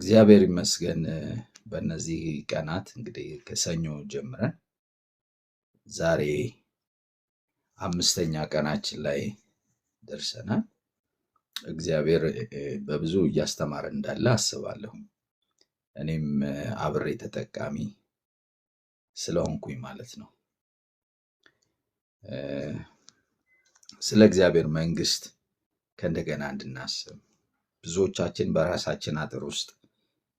እግዚአብሔር ይመስገን። በእነዚህ ቀናት እንግዲህ ከሰኞ ጀምረን ዛሬ 5ኛ ቀናችን ላይ ደርሰናል። እግዚአብሔር በብዙ እያስተማረ እንዳለ አስባለሁ። እኔም አብሬ ተጠቃሚ ስለሆንኩኝ ማለት ነው። ስለ እግዚአብሔር መንግስት ከእንደገና እንድናስብ ብዙዎቻችን በራሳችን አጥር ውስጥ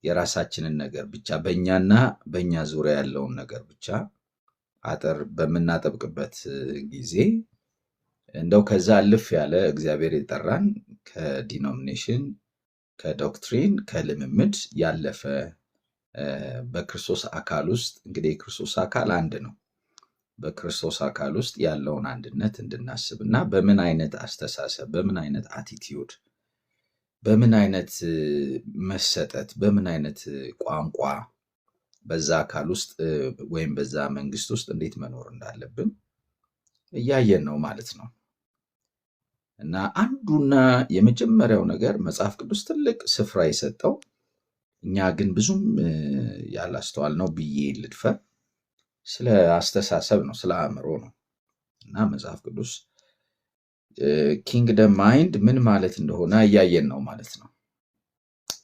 የራሳችንን ነገር ብቻ በእኛና በእኛ ዙሪያ ያለውን ነገር ብቻ አጥር በምናጠብቅበት ጊዜ እንደው ከዛ አልፍ ያለ እግዚአብሔር የጠራን ከዲኖሚኔሽን ከዶክትሪን ከልምምድ ያለፈ በክርስቶስ አካል ውስጥ እንግዲህ የክርስቶስ አካል አንድ ነው። በክርስቶስ አካል ውስጥ ያለውን አንድነት እንድናስብ እና በምን አይነት አስተሳሰብ በምን አይነት አቲቲዩድ በምን አይነት መሰጠት በምን አይነት ቋንቋ በዛ አካል ውስጥ ወይም በዛ መንግስት ውስጥ እንዴት መኖር እንዳለብን እያየን ነው ማለት ነው። እና አንዱና የመጀመሪያው ነገር መጽሐፍ ቅዱስ ትልቅ ስፍራ የሰጠው እኛ ግን ብዙም ያላስተዋልነው ብዬ ልድፈር ስለ አስተሳሰብ ነው፣ ስለ አእምሮ ነው። እና መጽሐፍ ቅዱስ ኪንግደም ማይንድ ምን ማለት እንደሆነ እያየን ነው ማለት ነው።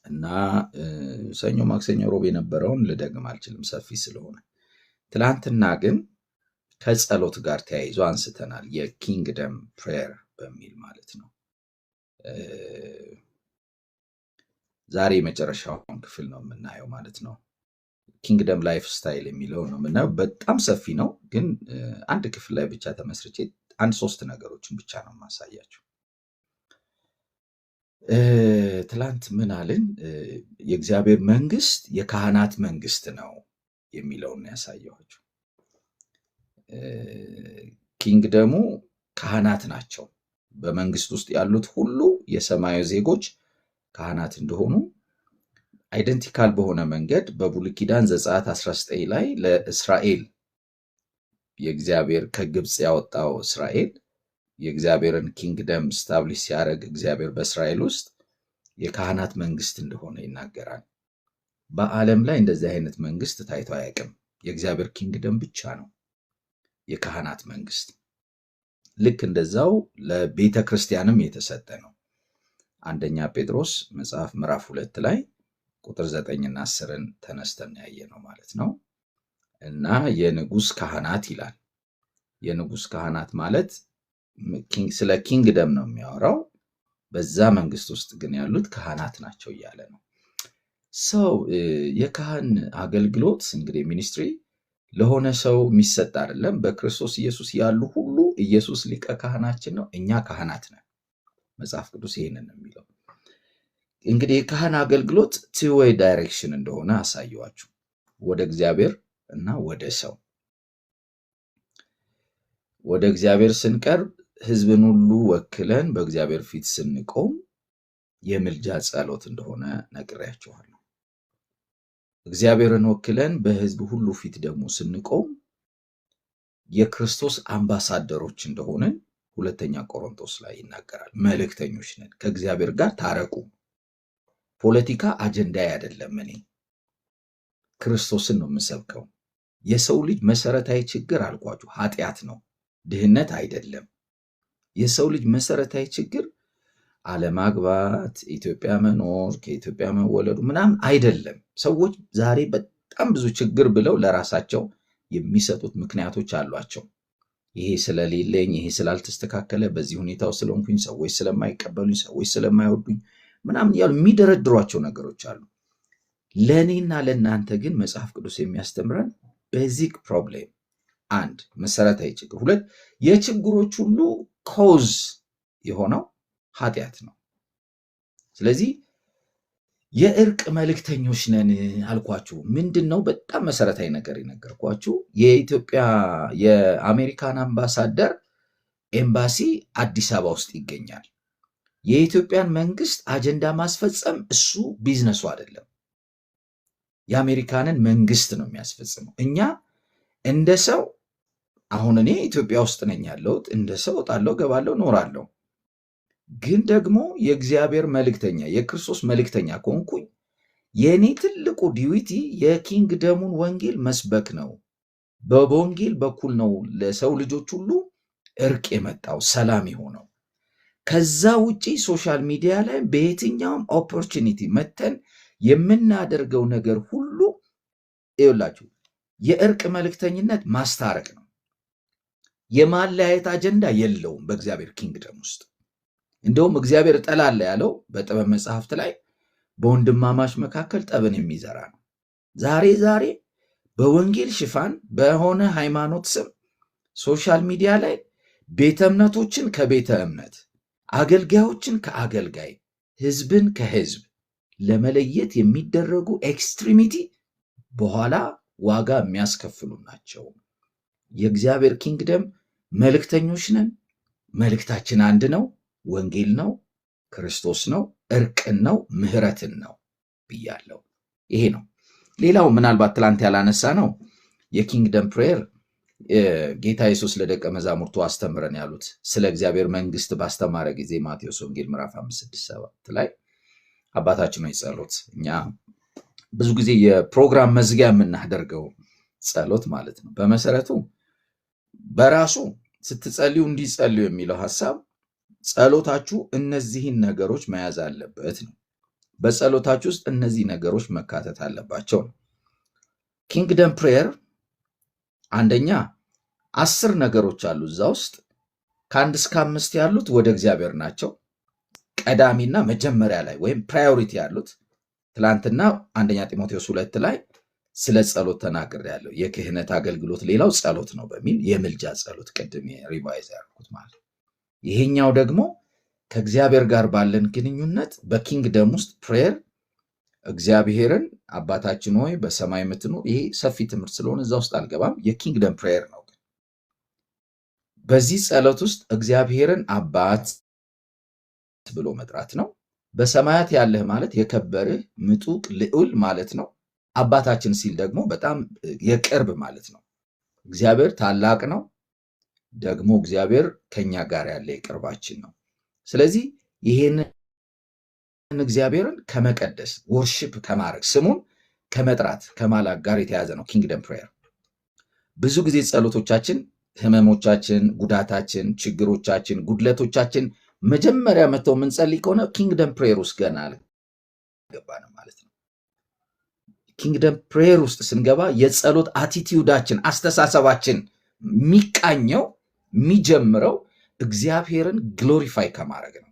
እና ሰኞ፣ ማክሰኞ፣ ሮብ የነበረውን ልደግም አልችልም ሰፊ ስለሆነ። ትላንትና ግን ከጸሎት ጋር ተያይዞ አንስተናል። የኪንግደም ፕሬየር በሚል ማለት ነው። ዛሬ የመጨረሻውን ክፍል ነው የምናየው ማለት ነው። ኪንግደም ላይፍ ስታይል የሚለው ነው የምናየው። በጣም ሰፊ ነው፣ ግን አንድ ክፍል ላይ ብቻ ተመስርቼ 3 ነገሮችን ብቻ ነው የማሳያቸው። ትላንት ምን አልን? የእግዚአብሔር መንግስት የካህናት መንግስት ነው የሚለውን ያሳየኋቸው። ኪንግደሙ ካህናት ናቸው። በመንግስት ውስጥ ያሉት ሁሉ የሰማያዊ ዜጎች ካህናት እንደሆኑ አይደንቲካል በሆነ መንገድ በብሉይ ኪዳን ዘጸአት 19 ላይ ለእስራኤል የእግዚአብሔር ከግብፅ ያወጣው እስራኤል የእግዚአብሔርን ኪንግደም ስታብሊሽ ሲያደርግ እግዚአብሔር በእስራኤል ውስጥ የካህናት መንግስት እንደሆነ ይናገራል። በዓለም ላይ እንደዚህ አይነት መንግስት ታይቶ አያውቅም። የእግዚአብሔር ኪንግደም ብቻ ነው የካህናት መንግስት። ልክ እንደዛው ለቤተ ክርስቲያንም የተሰጠ ነው። አንደኛ ጴጥሮስ መጽሐፍ ምዕራፍ 2 ላይ ቁጥር 9 እና 10 ተነስተን ያየ ነው ማለት ነው። እና የንጉስ ካህናት ይላል። የንጉስ ካህናት ማለት ስለ ኪንግደም ነው የሚያወራው። በዛ መንግስት ውስጥ ግን ያሉት ካህናት ናቸው እያለ ነው። ሰው የካህን አገልግሎት እንግዲህ ሚኒስትሪ ለሆነ ሰው የሚሰጥ አይደለም። በክርስቶስ ኢየሱስ ያሉ ሁሉ ኢየሱስ ሊቀ ካህናችን ነው፣ እኛ ካህናት ነን። መጽሐፍ ቅዱስ ይሄንን ነው የሚለው። እንግዲህ የካህን አገልግሎት ቱ-ዌይ ዳይሬክሽን እንደሆነ አሳየዋችሁ፣ ወደ እግዚአብሔር እና ወደ ሰው። ወደ እግዚአብሔር ስንቀርብ ህዝብን ሁሉ ወክለን በእግዚአብሔር ፊት ስንቆም የምልጃ ጸሎት እንደሆነ ነግሬያችኋለሁ። እግዚአብሔርን ወክለን በህዝብ ሁሉ ፊት ደግሞ ስንቆም የክርስቶስ አምባሳደሮች እንደሆንን 2ኛ ቆሮንቶስ ላይ ይናገራል። መልእክተኞች ነን። ከእግዚአብሔር ጋር ታረቁ። ፖለቲካ አጀንዳ አይደለም። እኔ ክርስቶስን ነው የምሰብከው። የሰው ልጅ መሰረታዊ ችግር አልኳችሁ ኃጢአት ነው፣ ድህነት አይደለም። የሰው ልጅ መሰረታዊ ችግር አለማግባት፣ ኢትዮጵያ መኖር፣ ከኢትዮጵያ መወለዱ ምናምን አይደለም። ሰዎች ዛሬ በጣም ብዙ ችግር ብለው ለራሳቸው የሚሰጡት ምክንያቶች አሏቸው። ይሄ ስለሌለኝ፣ ይሄ ስላልተስተካከለ፣ በዚህ ሁኔታው ስለሆንኩኝ፣ ሰዎች ስለማይቀበሉኝ፣ ሰዎች ስለማይወዱኝ ምናምን ያሉ የሚደረድሯቸው ነገሮች አሉ። ለእኔና ለእናንተ ግን መጽሐፍ ቅዱስ የሚያስተምረን ቤዚክ ፕሮብሌም 1 መሰረታዊ ችግር፣ 2 የችግሮች ሁሉ ኮዝ የሆነው ኃጢአት ነው። ስለዚህ የእርቅ መልእክተኞች ነን አልኳችሁ። ምንድን ነው በጣም መሰረታዊ ነገር የነገርኳችሁ? የአሜሪካን አምባሳደር ኤምባሲ አዲስ አበባ ውስጥ ይገኛል። የኢትዮጵያን መንግስት አጀንዳ ማስፈጸም እሱ ቢዝነሱ አይደለም። የአሜሪካንን መንግስት ነው የሚያስፈጽመው። እኛ እንደ ሰው አሁን እኔ ኢትዮጵያ ውስጥ ነኝ ያለሁት፣ እንደ ሰው እወጣለሁ፣ ገባለሁ፣ ኖራለሁ። ግን ደግሞ የእግዚአብሔር መልእክተኛ የክርስቶስ መልእክተኛ ከሆንኩኝ የኔ ትልቁ ዲዩቲ የኪንግደሙን ወንጌል መስበክ ነው። በወንጌል በኩል ነው ለሰው ልጆች ሁሉ እርቅ የመጣው ሰላም የሆነው። ከዛ ውጪ ሶሻል ሚዲያ ላይ በየትኛውም ኦፖርቹኒቲ መተን የምናደርገው ነገር ሁሉ ይኸውላችሁ የእርቅ መልእክተኝነት ማስታረቅ ነው። የማለያየት አጀንዳ የለውም በእግዚአብሔር ኪንግደም ውስጥ። እንደውም እግዚአብሔር እጠላለሁ ያለው በጥበብ መጽሐፍት ላይ በወንድማማች መካከል ጠብን የሚዘራ ነው። ዛሬ በወንጌል ሽፋን በሆነ ሃይማኖት ስም ሶሻል ሚዲያ ላይ ቤተ እምነቶችን ከቤተ እምነት፣ አገልጋዮችን ከአገልጋይ፣ ህዝብን ከህዝብ ለመለየት የሚደረጉ ኤክስትሪሚቲ በኋላ ዋጋ የሚያስከፍሉ ናቸው። የእግዚአብሔር ኪንግደም መልእክተኞች ነን። መልእክታችን አንድ ነው። ወንጌል ነው፣ ክርስቶስ ነው፣ እርቅን ነው፣ ምህረትን ነው ብያለሁ። ይሄ ነው። ሌላው ምናልባት ትላንት ያላነሳ ነው የኪንግደም ፕሬየር ጌታ ኢየሱስ ለደቀ መዛሙርቱ አስተምረን ያሉት ስለ እግዚአብሔር መንግስት ባስተማረ ጊዜ ማቴዎስ ወንጌል ምዕራፍ 5:6-7 ላይ አባታችን ሆይ ጸሎት፣ እኛ ብዙ ጊዜ የፕሮግራም መዝጊያ የምናደርገው ጸሎት ማለት ነው። በመሰረቱ በራሱ ስትጸልዩ እንዲጸልዩ የሚለው ሐሳብ ጸሎታችሁ እነዚህን ነገሮች መያዝ አለበት ነው። በጸሎታችሁ ውስጥ እነዚህ ነገሮች መካተት አለባቸው ነው። ኪንግደም ፕሬየር አንደኛ 10 ነገሮች አሉ እዛ ውስጥ። ከ1 እስከ 5 ያሉት ወደ እግዚአብሔር ናቸው። ቀዳሚና መጀመሪያ ላይ ወይም ፕራዮሪቲ ያሉት ትላንትና አንደኛ ጢሞቴዎስ 2 ላይ ስለ ጸሎት ተናግሬያለሁ። የክህነት አገልግሎት ሌላው ጸሎት ነው በሚል የምልጃ ጸሎት ቅድም ሪቫይዝ ያደረኩት ማለት። ይሄኛው ደግሞ ከእግዚአብሔር ጋር ባለን ግንኙነት በኪንግደም ውስጥ ፕሬየር እግዚአብሔርን አባታችን ሆይ በሰማይ የምትኖር፣ ይሄ ሰፊ ትምህርት ስለሆነ እዛ ውስጥ አልገባም። የኪንግደም ፕሬየር ነው። በዚህ ጸሎት ውስጥ እግዚአብሔርን አባት ብሎ መጥራት ነው። በሰማያት ያለህ ማለት የከበርህ ምጡቅ ልዑል ማለት ነው። አባታችን ሲል ደግሞ በጣም የቅርብ ማለት ነው። እግዚአብሔር ታላቅ ነው። ደግሞ እግዚአብሔር ከኛ ጋር ያለ የቅርባችን ነው። ስለዚህ ይሄንን እግዚአብሔርን ከመቀደስ ወርሺፕ ከማድረግ ስሙን ከመጥራት ከማላክ ጋር የተያዘ ነው ኪንግደም ፕሬየር። ብዙ ጊዜ ጸሎቶቻችን ህመሞቻችን፣ ጉዳታችን፣ ችግሮቻችን፣ ጉድለቶቻችን መጀመሪያ መተው የምንጸልይ ከሆነ ኪንግደም ፕሬየር ውስጥ ገና አልገባንም ማለት ነው። ኪንግደም ፕሬየር ውስጥ ስንገባ የጸሎት አቲቲዩዳችን፣ አስተሳሰባችን የሚቃኘው የሚጀምረው እግዚአብሔርን ግሎሪፋይ ከማድረግ ነው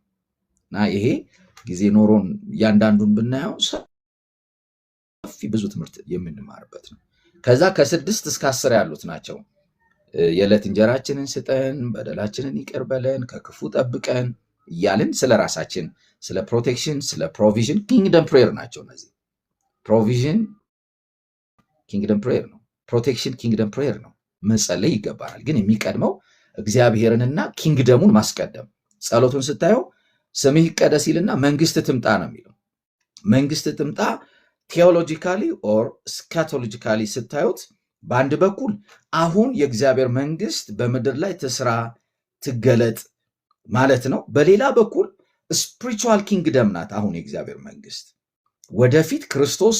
እና ይሄ ጊዜ ኖሮን እያንዳንዱን ብናየው ሰፊ ብዙ ትምህርት የምንማርበት ነው። ከዛ ከ6 እስከ 10 ያሉት ናቸው። የዕለት እንጀራችንን ስጠን፣ በደላችንን ይቅር በለን፣ ከክፉ ጠብቀን እያልን ስለ ራሳችን፣ ስለ ፕሮቴክሽን፣ ስለ ፕሮቪዥን ኪንግደም ፕሬየር ናቸው እነዚህ። ፕሮቪዥን ኪንግደም ፕሬየር ነው። ፕሮቴክሽን ኪንግደም ፕሬየር ነው። መጸለይ ይገባናል፣ ግን የሚቀድመው እግዚአብሔርንና ኪንግደሙን ማስቀደም። ጸሎቱን ስታየው ስምህ ይቀደስ ይልና መንግስት ትምጣ ነው የሚለው። መንግስት ትምጣ ቴዎሎጂካሊ ኦር ስካቶሎጂካሊ ስታዩት በአንድ በኩል አሁን የእግዚአብሔር መንግስት በምድር ላይ ትስራ ትገለጥ ማለት ነው። በሌላ በኩል ስፒሪቹዋል ኪንግደም ናት አሁን የእግዚአብሔር መንግስት። ወደፊት ክርስቶስ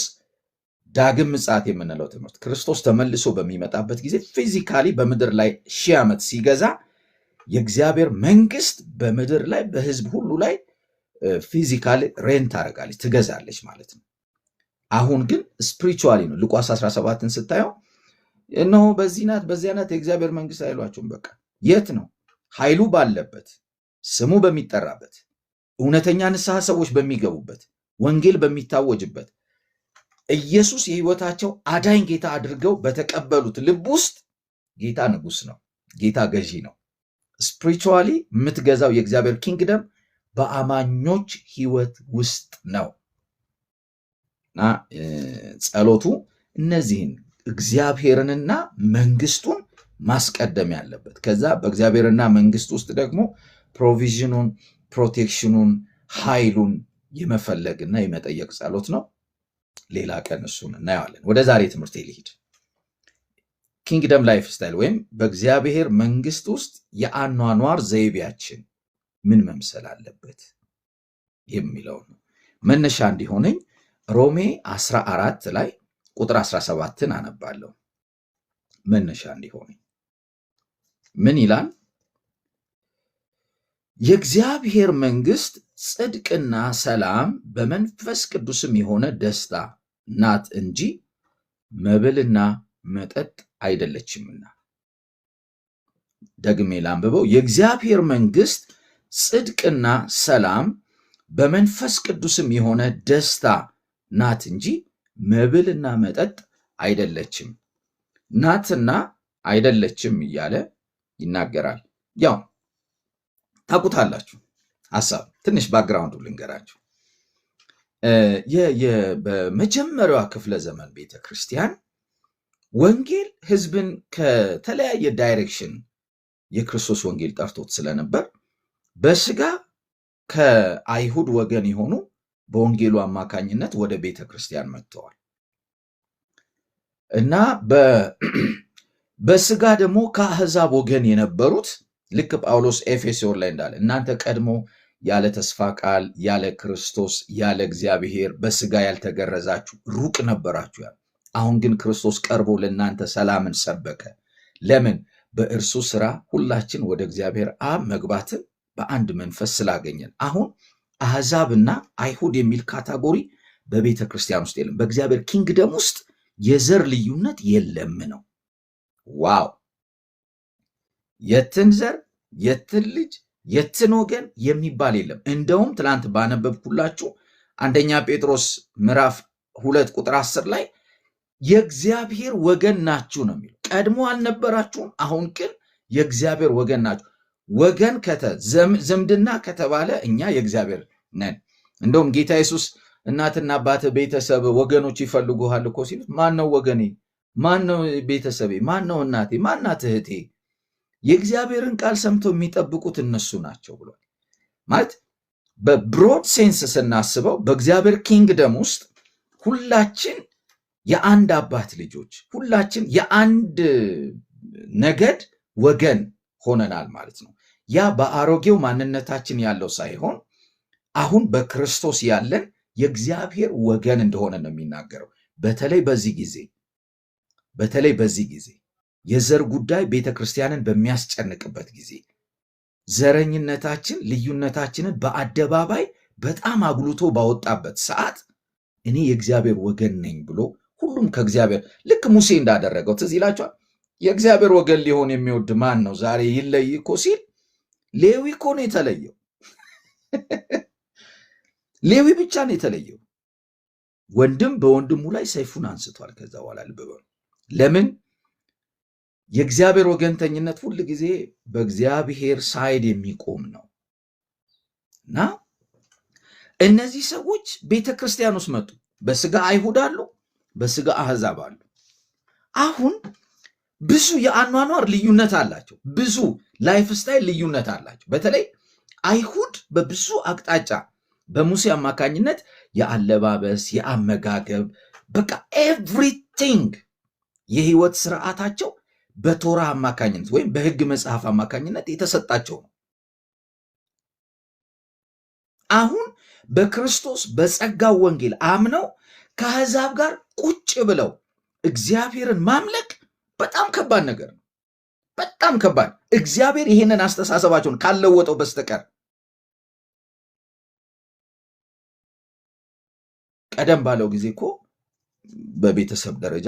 ዳግም ምጽአት የምንለው ትምህርት ክርስቶስ ተመልሶ በሚመጣበት ጊዜ ፊዚካሊ በምድር ላይ 1000 ዓመት ሲገዛ የእግዚአብሔር መንግስት በምድር ላይ በህዝብ ሁሉ ላይ ፊዚካሊ ሬንት ታደርጋለች፣ ትገዛለች ማለት ነው። አሁን ግን ስፒሪቹዋሊ ነው። ሉቃስ 17ን ስታየው እነሆ በዚህ ናት በዚያ ናት የእግዚአብሔር መንግስት አይሏቸውም። በቃ የት ነው? ኃይሉ ባለበት፣ ስሙ በሚጠራበት፣ እውነተኛ ንስሐ ሰዎች በሚገቡበት፣ ወንጌል በሚታወጅበት፣ ኢየሱስ የህይወታቸው አዳኝ ጌታ አድርገው በተቀበሉት ልብ ውስጥ ጌታ ንጉስ ነው፣ ጌታ ገዢ ነው። ስፒሪቹዋሊ የምትገዛው የእግዚአብሔር ኪንግደም በአማኞች ህይወት ውስጥ ነው እና ጸሎቱ እነዚህን እግዚአብሔርንና መንግስቱን ማስቀደም ያለበት። ከዛ በእግዚአብሔርና መንግስት ውስጥ ደግሞ ፕሮቪዥኑን፣ ፕሮቴክሽኑን፣ ኃይሉን የመፈለግና የመጠየቅ ጸሎት ነው። ሌላ ቀን እሱን እናየዋለን። ወደ ዛሬ ትምህርት ልሂድ። ኪንግደም ላይፍ ስታይል ወይም በእግዚአብሔር መንግስት ውስጥ የአኗኗር ዘይቤያችን ምን መምሰል አለበት የሚለው ነው። መነሻ እንዲሆነኝ ሮሜ 14 ላይ ቁጥር 17ን አነባለሁ መነሻ እንዲሆን። ምን ይላል? የእግዚአብሔር መንግሥት ጽድቅና ሰላም በመንፈስ ቅዱስም የሆነ ደስታ ናት እንጂ መብልና መጠጥ አይደለችምና። ደግሜ ላንብበው። የእግዚአብሔር መንግሥት ጽድቅና ሰላም በመንፈስ ቅዱስም የሆነ ደስታ ናት እንጂ መብልና መጠጥ አይደለችም። ናትና አይደለችም እያለ ይናገራል። ያው ታውቁታላችሁ። ሐሳብ ትንሽ ባክግራውንዱ ልንገራችሁ። በመጀመሪያዋ ክፍለ ዘመን ቤተክርስቲያን ወንጌል ሕዝብን ከተለያየ ዳይሬክሽን የክርስቶስ ወንጌል ጠርቶት ስለነበር በስጋ ከአይሁድ ወገን የሆኑ በወንጌሉ አማካኝነት ወደ ቤተክርስቲያን መጥተዋል እና በስጋ ደግሞ ከአሕዛብ ወገን የነበሩት ልክ ጳውሎስ ኤፌሶን ላይ እንዳለ እናንተ ቀድሞ ያለ ተስፋ ቃል ያለ ክርስቶስ ያለ እግዚአብሔር በስጋ ያልተገረዛችሁ ሩቅ ነበራችሁ ያለ። አሁን ግን ክርስቶስ ቀርቦ ለእናንተ ሰላምን ሰበከ። ለምን? በእርሱ ስራ ሁላችን ወደ እግዚአብሔር አብ መግባትን በአንድ መንፈስ ስላገኘን። አሁን አሕዛብና አይሁድ የሚል ካታጎሪ በቤተ ክርስቲያን ውስጥ የለም። በእግዚአብሔር ኪንግደም ውስጥ የዘር ልዩነት የለም ነው። ዋው! የትን ዘር የትን ልጅ የትን ወገን የሚባል የለም። እንደውም ትላንት ባነበብኩላችሁ አንደኛ ጴጥሮስ ምዕራፍ 2 ቁጥር 10 ላይ የእግዚአብሔር ወገን ናችሁ ነው የሚለው። ቀድሞ አልነበራችሁም፣ አሁን ግን የእግዚአብሔር ወገን ናችሁ። ወገን ዝምድና ከተባለ እኛ የእግዚአብሔር ነን። እንደውም ጌታ ኢየሱስ እናትና አባት ቤተሰብ ወገኖች ይፈልጉሃል እኮ ሲሉት ማን ነው ወገኔ? ማን ነው ቤተሰቤ? ማን ነው እናቴ? ማናት እህቴ? የእግዚአብሔርን ቃል ሰምተው የሚጠብቁት እነሱ ናቸው ብሏል። ማለት በብሮድ ሴንስ ስናስበው በእግዚአብሔር ኪንግደም ውስጥ ሁላችን የአንድ አባት ልጆች፣ ሁላችን የአንድ ነገድ ወገን ሆነናል ማለት ነው። ያ በአሮጌው ማንነታችን ያለው ሳይሆን አሁን በክርስቶስ ያለን የእግዚአብሔር ወገን እንደሆነ ነው የሚናገረው። በተለይ በዚህ ጊዜ የዘር ጉዳይ ቤተክርስቲያንን በሚያስጨንቅበት ጊዜ ዘረኝነታችን ልዩነታችንን በአደባባይ በጣም አጉልቶ ባወጣበት ሰዓት እኔ የእግዚአብሔር ወገን ነኝ ብሎ ሁሉም ከእግዚአብሔር ልክ ሙሴ እንዳደረገው ትዝ ይላችኋል። የእግዚአብሔር ወገን ሊሆን የሚወድ ማን ነው ዛሬ ይለይ እኮ ሲል ሌዊ እኮ ነው የተለየው። ሌዊ ብቻ ነው የተለየው። ወንድም በወንድሙ ላይ ሰይፉን አንስቷል። ከዛ በኋላ ልብ በሉ። ለምን? የእግዚአብሔር ወገንተኝነት ሁል ጊዜ በእግዚአብሔር ሳይድ የሚቆም ነው እና እነዚህ ሰዎች ቤተክርስቲያን ውስጥ መጡ። በስጋ አይሁድ አሉ፣ በስጋ አሕዛብ አሉ። አሁን ብዙ የአኗኗር ልዩነት አላቸው። ብዙ ላይፍ ስታይል ልዩነት አላቸው። በተለይ አይሁድ በብዙ አቅጣጫ በሙሴ አማካኝነት የአለባበስ፣ የአመጋገብ በቃ ኤቭሪቲንግ የህይወት ስርዓታቸው በቶራ አማካኝነት ወይም በህግ መጽሐፍ አማካኝነት የተሰጣቸው ነው። አሁን በክርስቶስ በጸጋው ወንጌል አምነው ከአሕዛብ ጋር ቁጭ ብለው እግዚአብሔርን ማምለክ በጣም ከባድ ነገር ነው። በጣም ከባድ። እግዚአብሔር ይህንን አስተሳሰባቸውን ካልለወጠው በስተቀር ቀደም ባለው ጊዜ እኮ በቤተሰብ ደረጃ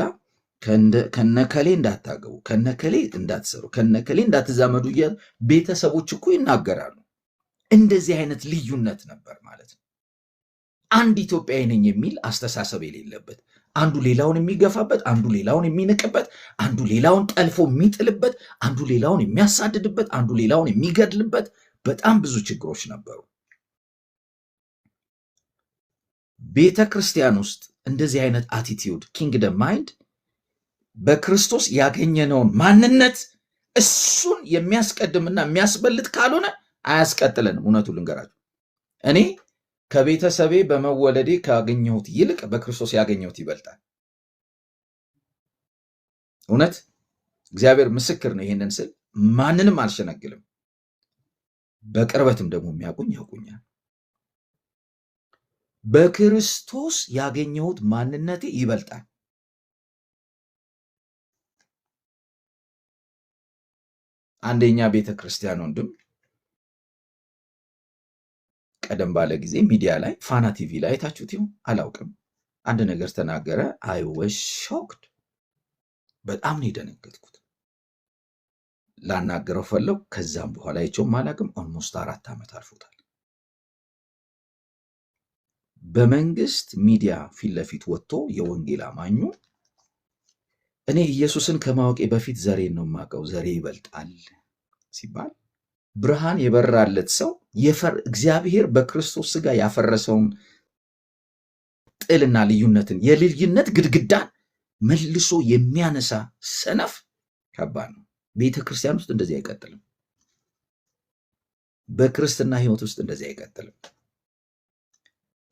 ከነከሌ እንዳታገቡ፣ ከነከሌ እንዳትሰሩ፣ ከነከሌ እንዳትዛመዱ ቤተሰቦች እኮ ይናገራሉ። እንደዚህ አይነት ልዩነት ነበር ማለት ነው። አንድ ኢትዮጵያዊ ነኝ የሚል አስተሳሰብ የሌለበት፣ አንዱ ሌላውን የሚገፋበት፣ አንዱ ሌላውን የሚንቅበት፣ አንዱ ሌላውን ጠልፎ የሚጥልበት፣ አንዱ ሌላውን የሚያሳድድበት፣ አንዱ ሌላውን የሚገድልበት በጣም ብዙ ችግሮች ነበሩ። ቤተ ክርስቲያን ውስጥ እንደዚህ አይነት አቲቲዩድ ኪንግደም ማይንድ በክርስቶስ ያገኘነውን ማንነት እሱን የሚያስቀድምና የሚያስበልጥ ካልሆነ አያስቀጥለንም። እውነቱ ልንገራችሁ፣ እኔ ከቤተሰቤ በመወለዴ ካገኘሁት ይልቅ በክርስቶስ ያገኘሁት ይበልጣል። እውነት እግዚአብሔር ምስክር ነው። ይሄንን ስል ማንንም አልሸነግልም። በቅርበትም ደግሞ የሚያውቁኝ ያውቁኛል። በክርስቶስ ያገኘሁት ማንነቴ ይበልጣል። አንደኛ ቤተ ክርስቲያን ወንድም ቀደም ባለ ጊዜ ሚዲያ ላይ ፋና ቲቪ ላይ አይታችሁት ይሁን አላውቅም፣ አንድ ነገር ተናገረ። አይ ዋዝ ሾክድ። በጣም ነው የደነገጥኩት። ላናገረው ፈለው። ከዛም በኋላ አይቼውም አላውቅም። ኦልሞስት 4 ዓመት አልፎታል። በመንግስት ሚዲያ ፊት ለፊት ወጥቶ የወንጌል አማኙ እኔ ኢየሱስን ከማወቄ በፊት ዘሬን ነው የማውቀው፣ ዘሬ ይበልጣል ሲባል ብርሃን የበራለት ሰው እግዚአብሔር በክርስቶስ ሥጋ ያፈረሰውን ጥልና ልዩነትን የልዩነት ግድግዳን መልሶ የሚያነሳ ሰነፍ ከባድ ነው። ቤተ ክርስቲያን ውስጥ እንደዚህ አይቀጥልም። በክርስትና ሕይወት ውስጥ እንደዚህ አይቀጥልም።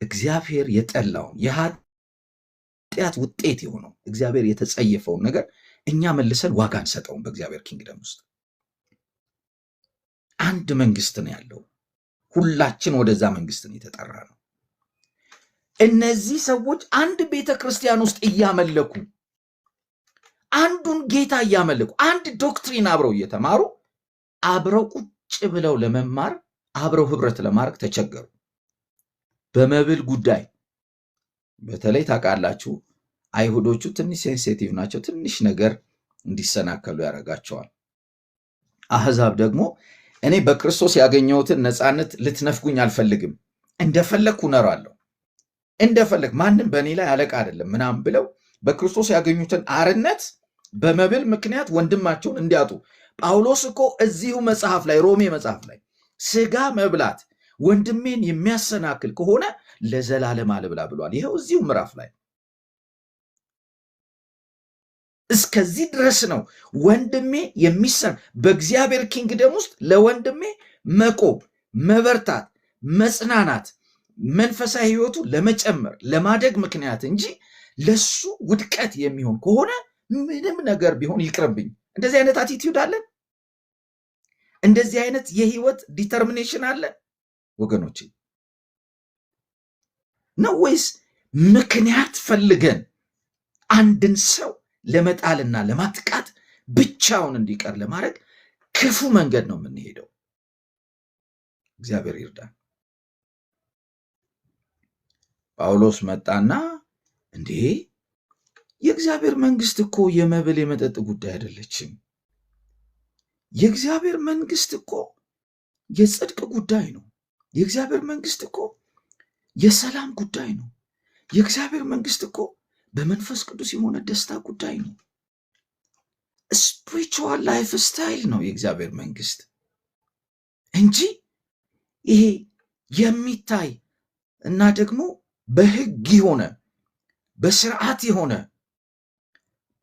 እግዚአብሔር የጠላውን የኃጢአት ውጤት የሆነው እግዚአብሔር የተጸየፈውን ነገር እኛ መልሰን ዋጋ አንሰጠውም። በእግዚአብሔር ኪንግደም ውስጥ አንድ መንግስት ነው ያለው። ሁላችን ወደዛ መንግስት ነው የተጠራ ነው። እነዚህ ሰዎች አንድ ቤተ ክርስቲያን ውስጥ እያመለኩ አንዱን ጌታ እያመለኩ አንድ ዶክትሪን አብረው እየተማሩ አብረው ቁጭ ብለው ለመማር አብረው ህብረት ለማድረግ ተቸገሩ። በመብል ጉዳይ በተለይ ታውቃላችሁ፣ አይሁዶቹ ትንሽ ሴንሲቲቭ ናቸው። ትንሽ ነገር እንዲሰናከሉ ያደርጋቸዋል። አህዛብ ደግሞ እኔ በክርስቶስ ያገኘሁትን ነፃነት ልትነፍጉኝ አልፈልግም፣ እንደፈለግኩ እኖራለሁ፣ እንደፈለግ ማንም በእኔ ላይ አለቃ አይደለም ምናምን ብለው በክርስቶስ ያገኙትን አርነት በመብል ምክንያት ወንድማቸውን እንዲያጡ። ጳውሎስ እኮ እዚሁ መጽሐፍ ላይ ሮሜ መጽሐፍ ላይ ስጋ መብላት ወንድሜን የሚያሰናክል ከሆነ ለዘላለም አልብላ ብሏል። ይኸው እዚሁ ምዕራፍ ላይ እስከዚህ ድረስ ነው። ወንድሜ በእግዚአብሔር ኪንግደም ውስጥ ለወንድሜ መቆም፣ መበርታት፣ መጽናናት፣ መንፈሳዊ ህይወቱ ለመጨመር ለማደግ ምክንያት እንጂ ለሱ ውድቀት የሚሆን ከሆነ ምንም ነገር ቢሆን ይቅርብኝ። እንደዚህ አይነት አቲቲዩድ አለን። እንደዚህ አይነት የህይወት ዲተርሚኔሽን አለን ወገኖች ነው ወይስ ምክንያት ፈልገን አንድን ሰው ለመጣልና ለማጥቃት ብቻውን እንዲቀር ለማድረግ ክፉ መንገድ ነው የምንሄደው? እግዚአብሔር ይርዳን። ጳውሎስ መጣና እንዴ የእግዚአብሔር መንግስት እኮ የመብል የመጠጥ ጉዳይ አይደለችም። የእግዚአብሔር መንግስት እኮ የጽድቅ ጉዳይ ነው። የእግዚአብሔር መንግስት እኮ የሰላም ጉዳይ ነው። የእግዚአብሔር መንግስት እኮ በመንፈስ ቅዱስ የሆነ ደስታ ጉዳይ ነው። ስፒሪቹዋል ላይፍ ስታይል ነው የእግዚአብሔር መንግስት እንጂ ይሄ የሚታይ እና ደግሞ በህግ የሆነ በስርዓት የሆነ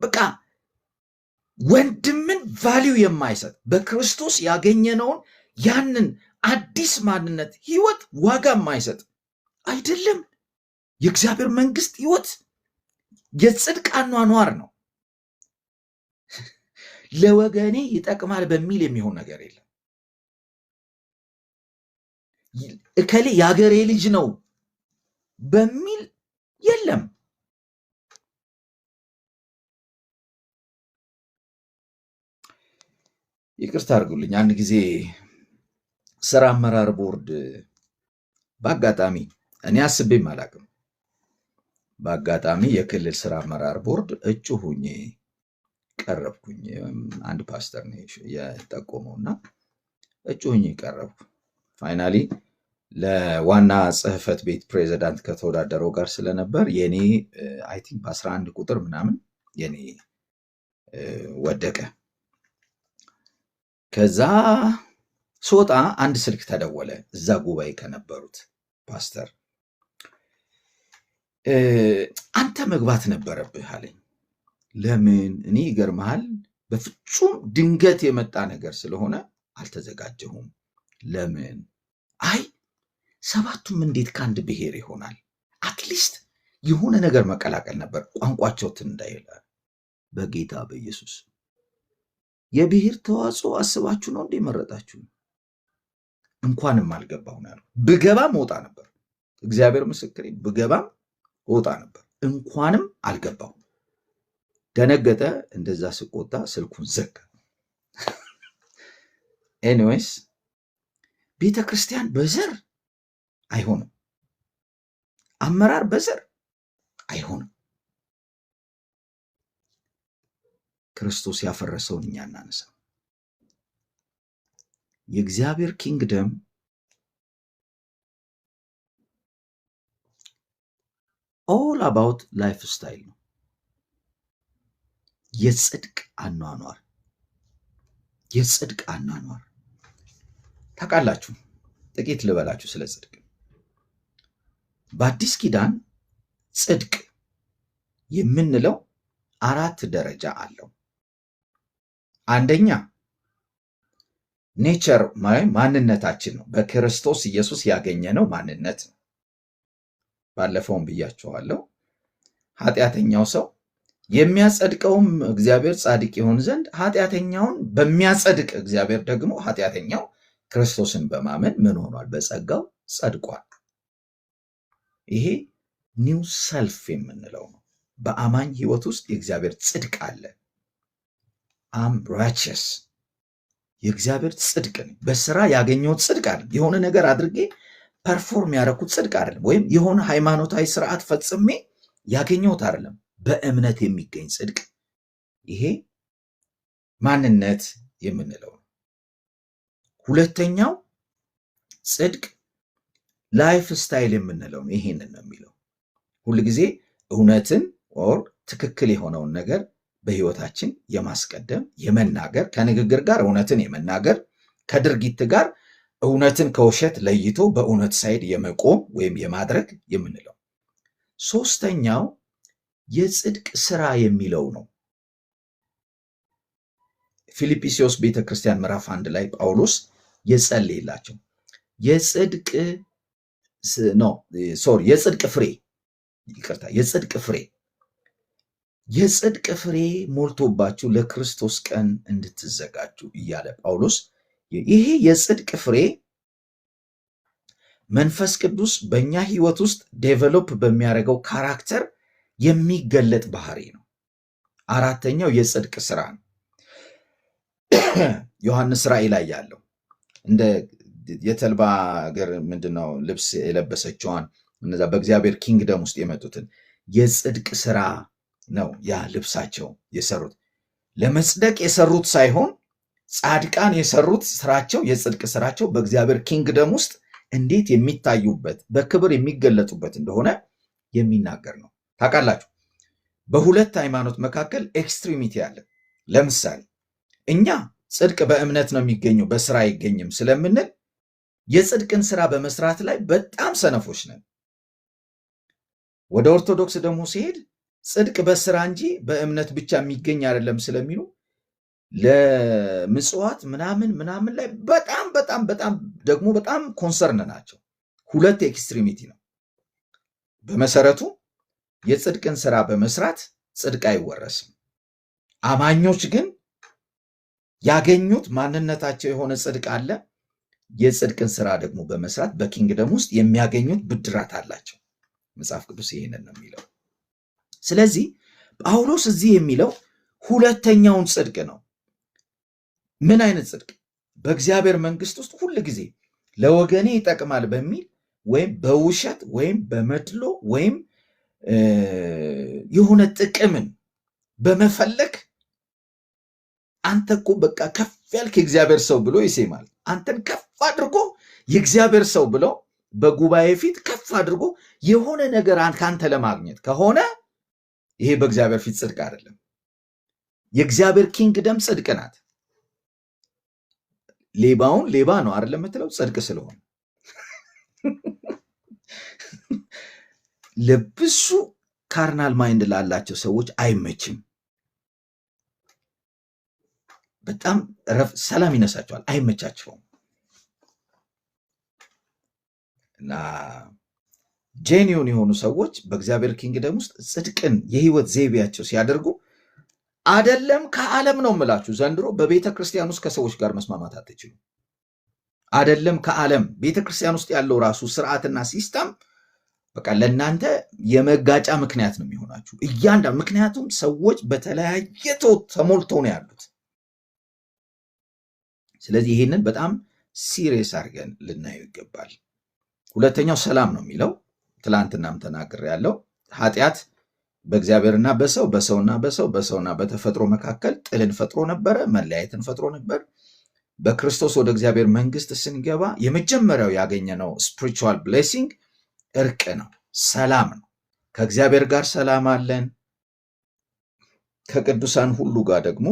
በቃ ወንድምን ቫሊዩ የማይሰጥ በክርስቶስ ያገኘነውን ያንን አዲስ ማንነት ህይወት ዋጋ የማይሰጥ አይደለም። የእግዚአብሔር መንግስት ህይወት የጽድቅ አኗኗር ነው። ለወገኔ ይጠቅማል በሚል የሚሆን ነገር የለም። እከሌ የአገሬ ልጅ ነው በሚል የለም። ይቅርታ አድርጉልኝ። አንድ ጊዜ ስራ አመራር ቦርድ በአጋጣሚ እኔ አስቤም አላውቅም፣ በአጋጣሚ የክልል ስራ አመራር ቦርድ እጩ ሁኜ ቀረብኩኝ። አንድ ፓስተር ነው የጠቆመውና እጩ ሁኜ ቀረብኩ። ፋይናሊ ለዋና ጽህፈት ቤት ፕሬዚዳንት ከተወዳደረው ጋር ስለነበር የኔ አይ ቲንክ በ11 ቁጥር ምናምን የኔ ወደቀ። ከዛ ስወጣ አንድ ስልክ ተደወለ እዛ ጉባኤ ከነበሩት ፓስተር፣ አንተ መግባት ነበረብህ አለኝ። ለምን? እኔ ይገርምሃል በፍጹም ድንገት የመጣ ነገር ስለሆነ አልተዘጋጀሁም። ለምን? አይ ሰባቱም እንዴት ከአንድ ብሔር ይሆናል? አትሊስት የሆነ ነገር መቀላቀል ነበር፣ ቋንቋቸው እንዳይል። በጌታ በኢየሱስ የብሔር ተዋጽኦ አስባችሁ ነው እንዴ መረጣችሁ? እንኳንም አልገባሁ ነው ያለው። ብገባ መውጣ ነበር። እግዚአብሔር ምስክሬ ብገባም ወጣ ነበር። እንኳንም አልገባው። ደነገጠ። እንደዛ ስቆጣ ስልኩን ዘጋ። ኤኒዌይስ ቤተ ክርስቲያን በዘር አይሆንም። አመራር በዘር አይሆንም። ክርስቶስ ያፈረሰውን እኛ እናነሳ። የእግዚአብሔር ኪንግደም ኦል አባውት ላይፍ ስታይል ነው። የጽድቅ አኗኗር፣ የጽድቅ አኗኗር። ታውቃላችሁ፣ ጥቂት ልበላችሁ ስለ ጽድቅ። በአዲስ ኪዳን ጽድቅ የምንለው 4 ደረጃ አለው። አንደኛ ኔቸር ማንነታችን ነው። በክርስቶስ ኢየሱስ ያገኘነው ማንነት ነው። ባለፈውም ብያቸዋለሁ። ኃጢአተኛው ሰው የሚያጸድቀውም እግዚአብሔር ጻድቅ ይሆን ዘንድ ኃጢአተኛውን በሚያጸድቅ እግዚአብሔር ደግሞ ኃጢአተኛው ክርስቶስን በማመን ምን ሆኗል? በጸጋው ጸድቋል። ይሄ ኒው ሰልፍ የምንለው ነው። በአማኝ ህይወት ውስጥ የእግዚአብሔር ጽድቅ አለ። አም ራቸስ የእግዚአብሔር ጽድቅ ነው። በስራ ያገኘሁት ጽድቅ አይደለም። የሆነ ነገር አድርጌ ፐርፎርም ያደረኩት ጽድቅ አይደለም። ወይም የሆነ ሃይማኖታዊ ስርዓት ፈጽሜ ያገኘሁት አይደለም። በእምነት የሚገኝ ጽድቅ፣ ይሄ ማንነት የምንለው ነው። ሁለተኛው ጽድቅ ላይፍ ስታይል የምንለው ነው። ይሄንን ነው የሚለው። ሁልጊዜ እውነትን ኦር ትክክል የሆነውን ነገር በህይወታችን የማስቀደም የመናገር፣ ከንግግር ጋር እውነትን የመናገር፣ ከድርጊት ጋር እውነትን ከውሸት ለይቶ በእውነት ሳይድ የመቆም ወይም የማድረግ የምንለው። ሶስተኛው የጽድቅ ስራ የሚለው ነው። ፊልጵስዩስ ቤተክርስቲያን ምዕራፍ 1 ላይ ጳውሎስ የጸለየላቸው የጽድቅ ፍሬ፣ ይቅርታ፣ የጽድቅ ፍሬ ሞልቶባችሁ ለክርስቶስ ቀን እንድትዘጋጁ እያለ ጳውሎስ፣ ይሄ የጽድቅ ፍሬ መንፈስ ቅዱስ በእኛ ህይወት ውስጥ ዴቨሎፕ በሚያደርገው ካራክተር የሚገለጥ ባህሪ ነው። አራተኛው የጽድቅ ስራ ነው። ዮሐንስ ራእይ ላይ ያለው እንደ የተልባ እግር ምንድነው ልብስ የለበሰችዋን እነዛ በእግዚአብሔር ኪንግደም ውስጥ የመጡትን የጽድቅ ስራ ነው ያ ልብሳቸው የሰሩት። ለመጽደቅ የሰሩት ሳይሆን ጻድቃን የሰሩት ስራቸው፣ የጽድቅ ስራቸው በእግዚአብሔር ኪንግደም ውስጥ እንዴት የሚታዩበት በክብር የሚገለጡበት እንደሆነ የሚናገር ነው። ታውቃላችሁ፣ በሁለት ሃይማኖት መካከል ኤክስትሪሚቲ አለ። ለምሳሌ እኛ ጽድቅ በእምነት ነው የሚገኘው በስራ አይገኝም ስለምንል የጽድቅን ስራ በመስራት ላይ በጣም ሰነፎች ነን። ወደ ኦርቶዶክስ ደግሞ ሲሄድ ጽድቅ በስራ እንጂ በእምነት ብቻ የሚገኝ አይደለም ስለሚሉ ለምጽዋት ምናምን ላይ በጣም ደግሞ በጣም ኮንሰርን ናቸው። ሁለት ኤክስትሪሚቲ ነው። በመሰረቱ የጽድቅን ስራ በመስራት ጽድቅ አይወረስም። አማኞች ግን ያገኙት ማንነታቸው የሆነ ጽድቅ አለ። የጽድቅን ስራ ደግሞ በመስራት በኪንግደም ውስጥ የሚያገኙት ብድራት አላቸው። መጽሐፍ ቅዱስ ይሄንን ነው የሚለው። ስለዚህ ጳውሎስ እዚህ የሚለው ሁለተኛውን ጽድቅ ነው። ምን አይነት ጽድቅ? በእግዚአብሔር መንግስት ውስጥ ሁል ጊዜ ለወገኔ ይጠቅማል በሚል ወይም በውሸት ወይም በመድሎ ወይም የሆነ ጥቅምን በመፈለግ አንተ እኮ በቃ ከፍ ያልክ የእግዚአብሔር ሰው ብሎ ይሴማል። አንተን ከፍ አድርጎ የእግዚአብሔር ሰው ብሎ በጉባኤ ፊት ከፍ አድርጎ የሆነ ነገር ከአንተ ለማግኘት ከሆነ ይሄ በእግዚአብሔር ፊት ጽድቅ አይደለም። የእግዚአብሔር ኪንግደም ጽድቅ ናት። ሌባውን ሌባ ነው አይደለም የምትለው ጽድቅ ስለሆነ። ለብዙ ካርናል ማይንድ ላላቸው ሰዎች አይመችም። በጣም ሰላም ይነሳቸዋል፣ አይመቻቸውም። እና ጄኒውን የሆኑ ሰዎች በእግዚአብሔር ኪንግደም ውስጥ ጽድቅን የህይወት ዘይቤያቸው ሲያደርጉ አደለም ከዓለም ነው የምላችሁ። ዘንድሮ በቤተ ክርስቲያን ውስጥ ከሰዎች ጋር መስማማት አትችሉ። አደለም ከዓለም ቤተ ክርስቲያን ውስጥ ያለው ራሱ ስርዓትና ሲስተም በቃ ለእናንተ የመጋጫ ምክንያት ነው የሚሆናችሁ እያንዳንዱ። ምክንያቱም ሰዎች በተለያየ ተሞልተው ነው ያሉት። ስለዚህ ይህንን በጣም ሲሪየስ አድርገን ልናየው ይገባል። ሁለተኛው ሰላም ነው የሚለው ትላንትናም ተናግር ያለው ኃጢአት በእግዚአብሔርና በሰው በሰውና በሰውና በተፈጥሮ መካከል ጥልን ፈጥሮ ነበረ፣ መለያየትን ፈጥሮ ነበር። በክርስቶስ ወደ እግዚአብሔር መንግስት ስንገባ የመጀመሪያው ያገኘነው ስፒሪቹዋል ብሌሲንግ እርቅ ነው፣ ሰላም ነው። ከእግዚአብሔር ጋር ሰላም አለን፣ ከቅዱሳን ሁሉ ጋር ደግሞ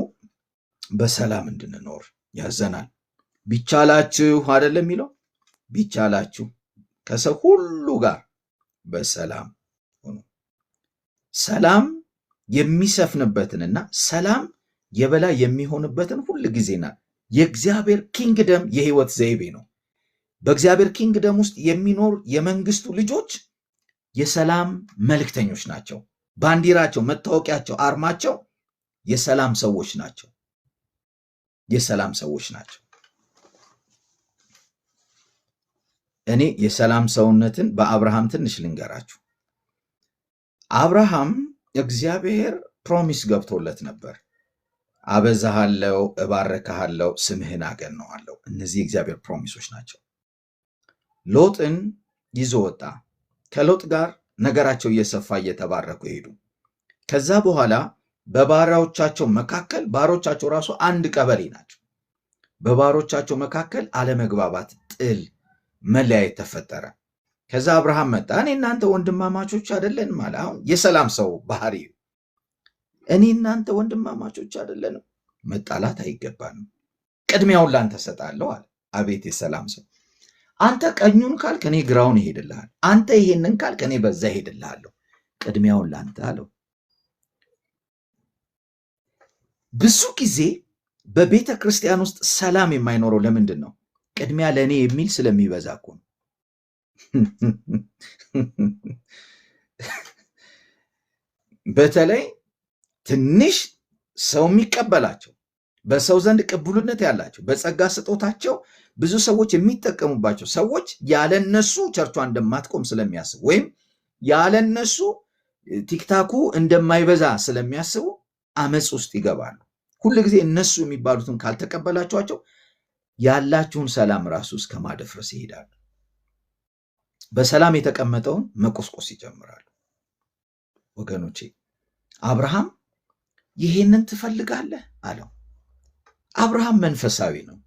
በሰላም እንድንኖር ያዘናል። ቢቻላችሁ አይደለም የሚለው፣ ቢቻላችሁ ከሰው ሁሉ ጋር በሰላም ሆኑ። ሰላም የሚሰፍንበትንና ሰላም የበላይ የሚሆንበትን ሁል ጊዜና የእግዚአብሔር ኪንግደም የህይወት ዘይቤ ነው። በእግዚአብሔር ኪንግደም ውስጥ የሚኖር የመንግስቱ ልጆች የሰላም መልእክተኞች ናቸው። ባንዲራቸው፣ መታወቂያቸው፣ አርማቸው የሰላም ሰዎች ናቸው። የሰላም ሰዎች ናቸው። እኔ የሰላም ሰውነትን በአብርሃም ትንሽ ልንገራችሁ። አብርሃም እግዚአብሔር ፕሮሚስ ገብቶለት ነበር። አበዛሃለው፣ እባረካሃለው፣ ስምህን አገነዋለሁ። እነዚህ የእግዚአብሔር ፕሮሚሶች ናቸው። ሎጥን ይዞ ወጣ። ከሎጥ ጋር ነገራቸው እየሰፋ እየተባረኩ ሄዱ። ከዛ በኋላ በባሮቻቸው መካከል፣ ባሮቻቸው ራሱ አንድ ቀበሌ ናቸው። በባሮቻቸው መካከል አለመግባባት፣ ጥል፣ መለያየት ተፈጠረ። ከዛ አብርሃም መጣ። እኔ እናንተ ወንድማማቾች አይደለንም አለ። አሁን የሰላም ሰው ባህሪ፣ እኔ እናንተ ወንድማማቾች አይደለንም፣ መጣላት አይገባንም፣ ቅድሚያውን ላንተ ሰጣለሁ አለ። አቤት የሰላም ሰው! አንተ ቀኙን ካልክ እኔ ግራውን ይሄድልሃል፣ አንተ ይሄንን ካልክ እኔ በዛ ይሄድልሃለሁ፣ ቅድሚያውን ላንተ አለው። ብዙ ጊዜ በቤተ ክርስቲያን ውስጥ ሰላም የማይኖረው ለምንድን ነው? ቅድሚያ ለእኔ የሚል ስለሚበዛ እኮ ነው። በተለይ ትንሽ ሰው የሚቀበላቸው፣ በሰው ዘንድ ቅቡልነት ያላቸው፣ በጸጋ ስጦታቸው ብዙ ሰዎች የሚጠቀሙባቸው ሰዎች ያለነሱ ቸርቿ እንደማትቆም ስለሚያስቡ ወይም ያለነሱ ቲክታኩ እንደማይበዛ ስለሚያስቡ አመፅ ውስጥ ይገባሉ። ሁሉ ጊዜ እነሱ የሚባሉትን ካልተቀበላችኋቸው ያላችሁን ሰላም ራሱ እስከ ማደፍረስ ይሄዳሉ። በሰላም የተቀመጠውን መቆስቆስ ይጀምራሉ። ወገኖቼ አብርሃም ይሄንን ትፈልጋለህ አለው። አብርሃም መንፈሳዊ ነው፣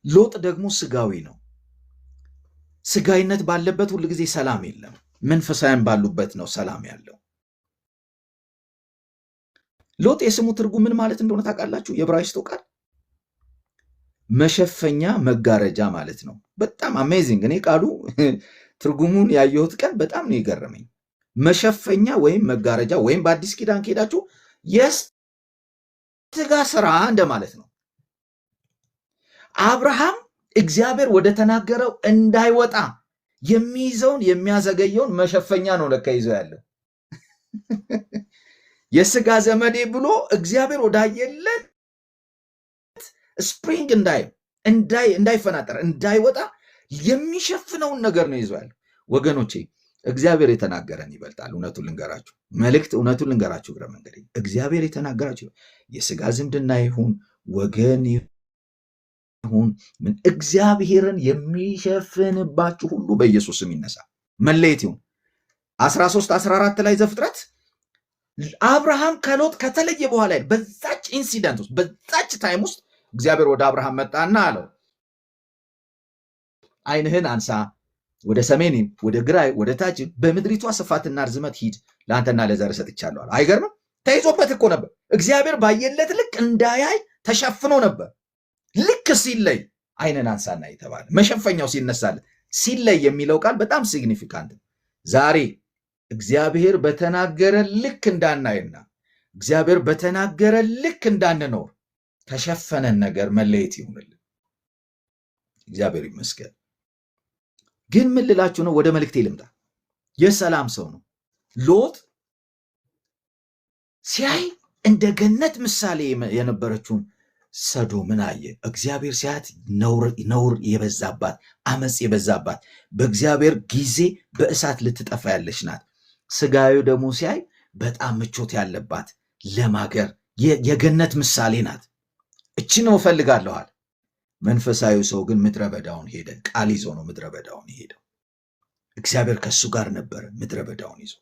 ሎጥ ደግሞ ስጋዊ ነው። ስጋዊነት ባለበት ሁል ጊዜ ሰላም የለም፣ መንፈሳዊያን ባሉበት ነው ሰላም ያለው። ሎጥ የስሙ ትርጉም ምን ማለት እንደሆነ ታውቃላችሁ? የዕብራይስጡ ቃል መሸፈኛ፣ መጋረጃ ማለት ነው። በጣም አሜዚንግ። እኔ ቃሉ ትርጉሙን ያየሁት ቀን በጣም ነው የገረመኝ። መሸፈኛ ወይም መጋረጃ ወይም በአዲስ ኪዳን ከሄዳችሁ የስጋ ስራ እንደማለት ነው። አብርሃም እግዚአብሔር ወደ ተናገረው እንዳይወጣ የሚይዘውን የሚያዘገየውን መሸፈኛ ነው ለካ ይዘው ያለው። የስጋ ዘመዴ ብሎ እግዚአብሔር ወዳየለት ስፕሪንግ እንዳይፈናጠር እንዳይወጣ የሚሸፍነውን ነገር ነው ይዘው ያለው። ወገኖቼ እግዚአብሔር የተናገረን ይበልጣል። እውነቱን ልንገራችሁ መልእክት፣ እውነቱን ልንገራችሁ እግረ መንገዴ፣ እግዚአብሔር የተናገራችሁ የስጋ ዝምድና ይሁን ወገን ይሁን ምን፣ እግዚአብሔርን የሚሸፍንባችሁ ሁሉ በኢየሱስ ስም ይነሳ። መለየት ይሁን 13:14 ላይ ዘፍጥረት አብርሃም ከሎጥ ከተለየ በኋላ በዛች ኢንሲደንት ውስጥ በዛች ታይም ውስጥ እግዚአብሔር ወደ አብርሃም መጣና አለው ዓይንህን አንሳ፣ ወደ ሰሜን፣ ወደ ግራ፣ ወደ ታች በምድሪቷ ስፋትና ርዝመት ሂድ፣ ለአንተና ለዘርህ ሰጥቻለሁ አለ። አይገርምም? ተይዞበት እኮ ነበር። እግዚአብሔር ባየለት ልክ እንዳያይ ተሸፍኖ ነበር። ልክ ሲለይ ዓይንን አንሳና የተባለ መሸፈኛው ሲነሳለት፣ ሲለይ የሚለው ቃል በጣም ሲግኒፊካንት ነው። ዛሬ እግዚአብሔር በተናገረ ልክ እንዳናይና እግዚአብሔር በተናገረ ልክ እንዳንኖር ከሸፈነን ነገር መለየት ይሁንልን። እግዚአብሔር ይመስገን። ግን ምን ልላችሁ ነው? ወደ መልእክቴ ልምጣ። የሰላም ሰው ነው ሎጥ። ሲያይ እንደ ገነት ምሳሌ የነበረችውን ሰዶምን አየ። እግዚአብሔር ሲያት ነውር የበዛባት አመፅ የበዛባት በእግዚአብሔር ጊዜ በእሳት ልትጠፋ ያለች ናት። ስጋዊ ደግሞ ሲያይ በጣም ምቾት ያለባት ለማገር የገነት ምሳሌ ናት። እችን ነው እፈልጋለኋል። መንፈሳዊ ሰው ግን ምድረ በዳውን ሄደ። ቃል ይዞ ነው ምድረ በዳውን ሄደው። እግዚአብሔር ከሱ ጋር ነበረ ምድረ በዳውን ይዞ።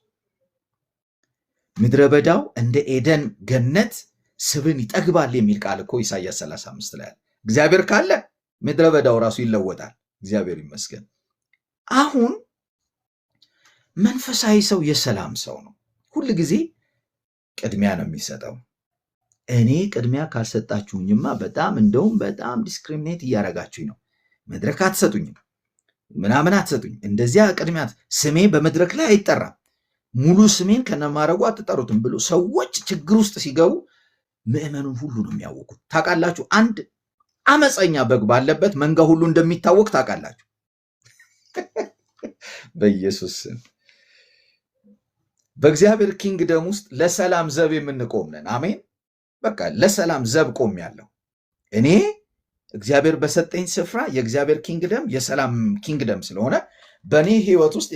ምድረ በዳው እንደ ኤደን ገነት ስብን ይጠግባል የሚል ቃል እኮ ኢሳይያስ 35 ላይ አለ። እግዚአብሔር ካለ ምድረ በዳው ራሱ ይለወጣል። እግዚአብሔር ይመስገን። አሁን መንፈሳዊ ሰው የሰላም ሰው ነው። ሁል ጊዜ ቅድሚያ ነው የሚሰጠው። እኔ ቅድሚያ ካልሰጣችሁኝማ እንደውም በጣም ዲስክሪሚኔት እያረጋችሁኝ ነው። መድረክ አትሰጡኝም፣ ምናምን አትሰጡኝም። እንደዚያ ቅድሚያ ስሜ በመድረክ ላይ አይጠራም፣ ሙሉ ስሜን ከነማረጉ አትጠሩትም ብሎ ሰዎች ችግር ውስጥ ሲገቡ ምዕመኑን ሁሉ ነው የሚያወቁት። ታውቃላችሁ፣ አንድ አመፀኛ በግ ባለበት መንጋ ሁሉ እንደሚታወቅ ታውቃላችሁ። በኢየሱስ ስም በእግዚአብሔር ኪንግደም ውስጥ ለሰላም ዘብ የምንቆም ነን። አሜን። በቃ ለሰላም ዘብ ቆም ያለው እኔ እግዚአብሔር በሰጠኝ ስፍራ የእግዚአብሔር ኪንግደም የሰላም ኪንግደም ስለሆነ በእኔ ህይወት ውስጥ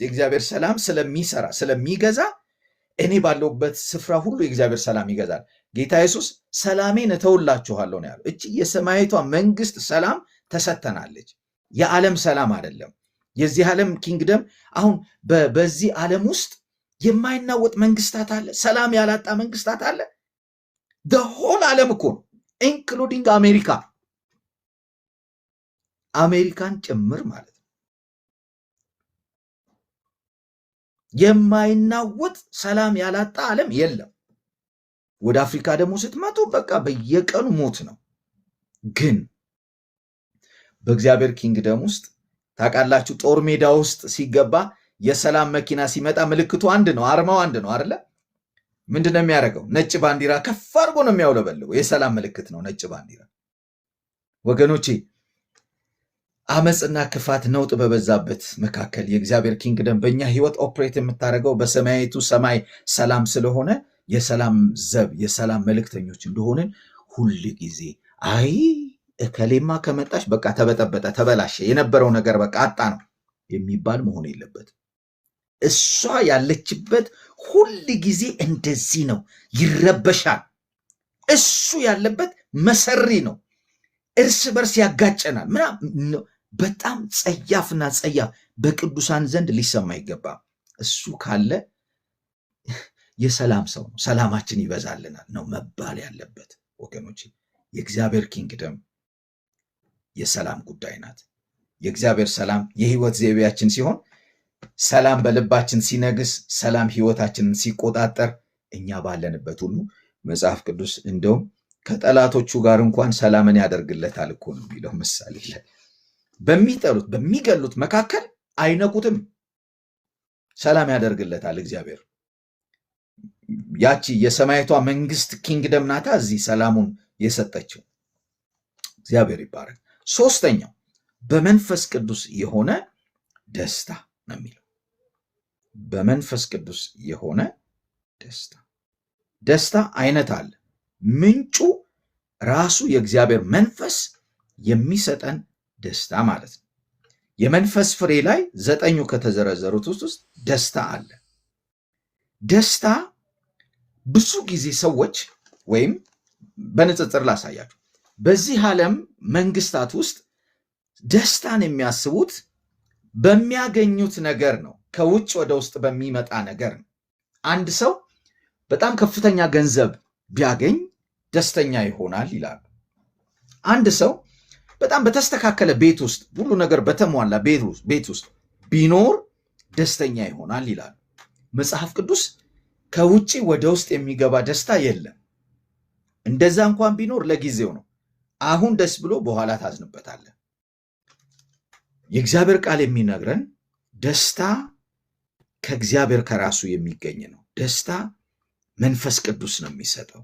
የእግዚአብሔር ሰላም ስለሚሰራ ስለሚገዛ እኔ ባለሁበት ስፍራ ሁሉ የእግዚአብሔር ሰላም ይገዛል። ጌታ ኢየሱስ ሰላሜን እተውላችኋለሁ ነው ያለው። እቺ የሰማያዊቷ መንግስት ሰላም ተሰጥተናለች። የዓለም ሰላም አይደለም። የዚህ ዓለም ኪንግደም አሁን በዚህ ዓለም ውስጥ የማይናወጥ መንግስታት አለ። ሰላም ያላጣ መንግስታት አለ። ሆል ዓለም እኮ ነው፣ ኢንክሉዲንግ አሜሪካን ጭምር ማለት ነው። የማይናወጥ ሰላም ያላጣ ዓለም የለም። ወደ አፍሪካ ደግሞ ስትመጡ በቃ በየቀኑ ሞት ነው። ግን በእግዚአብሔር ኪንግደም ውስጥ ታውቃላችሁ፣ ጦር ሜዳ ውስጥ ሲገባ የሰላም መኪና ሲመጣ ምልክቱ አንድ ነው፣ አርማው አንድ ነው አይደለ? ምንድን ነው የሚያደርገው? ነጭ ባንዲራ ከፍ አድርጎ ነው የሚያውለበልበው። የሰላም ምልክት ነው ነጭ ባንዲራ። ወገኖቼ፣ አመፅና ክፋት ነውጥ በበዛበት መካከል የእግዚአብሔር ኪንግደም በእኛ ህይወት ኦፕሬት የምታደርገው በሰማያዊቱ ሰማይ ሰላም ስለሆነ የሰላም ዘብ የሰላም መልእክተኞች እንደሆንን ሁል ጊዜ እከሌማ ከመጣች በቃ ተበጠበጠ፣ ተበላሸ፣ የነበረው ነገር በቃ አጣ ነው የሚባል መሆን የለበትም። እሷ ያለችበት ሁል ጊዜ እንደዚህ ነው፣ ይረበሻል። እሱ ያለበት መሰሪ ነው፣ እርስ በርስ ያጋጨናል ምናምን። በጣም ጸያፍና ጸያፍ በቅዱሳን ዘንድ ሊሰማ አይገባም። እሱ ካለ የሰላም ሰው ነው፣ ሰላማችን ይበዛልናል ነው መባል ያለበት። ወገኖች፣ የእግዚአብሔር ኪንግደም የሰላም ጉዳይ ናት። የእግዚአብሔር ሰላም የህይወት ዘይቤያችን ሲሆን፣ ሰላም በልባችን ሲነግስ፣ ሰላም ህይወታችንን ሲቆጣጠር፣ እኛ ባለንበት ሁሉ መጽሐፍ ቅዱስ እንደውም ከጠላቶቹ ጋር እንኳን ሰላምን ያደርግለታል እኮ ነው የሚለው ምሳሌ ላይ። በሚጠሉት በሚገሉት መካከል አይነቁትም፣ ሰላም ያደርግለታል እግዚአብሔር። ያቺ የሰማይቷ መንግስት ኪንግደም ናታ እዚህ ሰላሙን የሰጠችው። እግዚአብሔር ይባረክ። ሶስተኛው በመንፈስ ቅዱስ የሆነ ደስታ ነው የሚለው። በመንፈስ ቅዱስ የሆነ ደስታ አይነት አለ። ምንጩ ራሱ የእግዚአብሔር መንፈስ የሚሰጠን ደስታ ማለት ነው። የመንፈስ ፍሬ ላይ 9 ከተዘረዘሩት ውስጥ ደስታ አለ። ደስታ ብዙ ጊዜ ሰዎች ወይም በንጽጽር ላሳያችሁ፣ በዚህ ዓለም መንግስታት ውስጥ ደስታን የሚያስቡት በሚያገኙት ነገር ነው፣ ከውጭ ወደ ውስጥ በሚመጣ ነገር ነው። አንድ ሰው በጣም ከፍተኛ ገንዘብ ቢያገኝ ደስተኛ ይሆናል ይላሉ። አንድ ሰው በጣም በተስተካከለ ቤት ውስጥ ሁሉ ነገር በተሟላ ቤት ውስጥ ቢኖር ደስተኛ ይሆናል ይላሉ። መጽሐፍ ቅዱስ ከውጭ ወደ ውስጥ የሚገባ ደስታ የለም። እንደዛ እንኳን ቢኖር ለጊዜው ነው። አሁን ደስ ብሎ በኋላ ታዝንበታለን። የእግዚአብሔር ቃል የሚነግረን ደስታ ከእግዚአብሔር ከራሱ የሚገኝ ነው። ደስታ መንፈስ ቅዱስ ነው የሚሰጠው።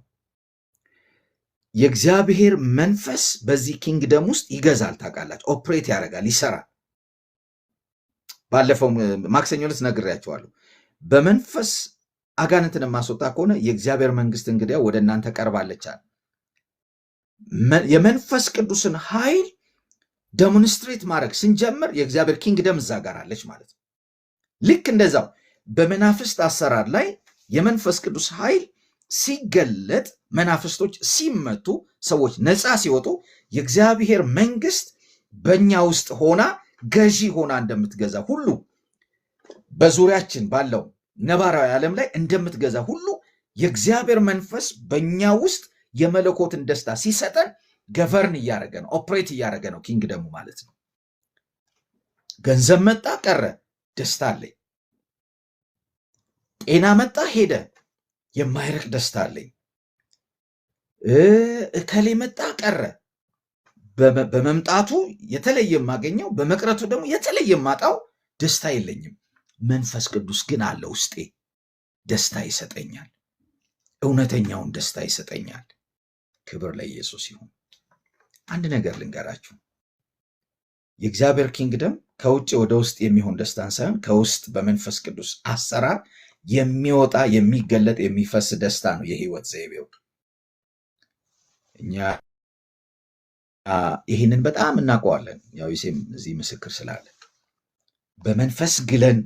የእግዚአብሔር መንፈስ በዚህ ኪንግደም ውስጥ ይገዛል። ታውቃላችሁ፣ ኦፕሬት ያደርጋል፣ ይሰራል። ባለፈው ማክሰኞ ዕለት ነግሬያቸዋለሁ። በመንፈስ አጋንንትን ማስወጣ ከሆነ የእግዚአብሔር መንግስት እንግዲያ ወደ እናንተ ቀርባለች አለ። የመንፈስ ቅዱስን ኃይል ዴሞንስትሬት ማድረግ ስንጀምር የእግዚአብሔር ኪንግደም እዛ ጋር አለች ማለት ነው። ልክ እንደዛው በመናፍስት አሰራር ላይ የመንፈስ ቅዱስ ኃይል ሲገለጥ፣ መናፍስቶች ሲመቱ፣ ሰዎች ነፃ ሲወጡ የእግዚአብሔር መንግስት በእኛ ውስጥ ሆና ገዢ ሆና እንደምትገዛ ሁሉ በዙሪያችን ባለው ነባራዊ ዓለም ላይ እንደምትገዛ ሁሉ የእግዚአብሔር መንፈስ በእኛ ውስጥ የመለኮትን ደስታ ሲሰጠን ገቨርን እያደረገ ነው፣ ኦፕሬት እያደረገ ነው ኪንግደሙ ማለት ነው። ገንዘብ መጣ ቀረ፣ ደስታ አለኝ። ጤና መጣ ሄደ፣ የማይረቅ ደስታ አለኝ። እከሌ መጣ ቀረ፣ በመምጣቱ የተለየ የማገኘው፣ በመቅረቱ ደግሞ የተለየ የማጣው ደስታ የለኝም። መንፈስ ቅዱስ ግን አለ ውስጤ፣ ደስታ ይሰጠኛል፣ እውነተኛውን ደስታ ይሰጠኛል። ክብር ለኢየሱስ ይሁን። አንድ ነገር ልንገራችሁ፣ የእግዚአብሔር ኪንግደም ከውጭ ወደ ውስጥ የሚሆን ደስታን ሳይሆን ከውስጥ በመንፈስ ቅዱስ አሰራር የሚወጣ የሚገለጥ የሚፈስ ደስታ ነው የህይወት ዘይቤው። እኛ ይህንን በጣም እናውቀዋለን። ያው ይሴም እዚህ ምስክር ስላለ በመንፈስ ግለን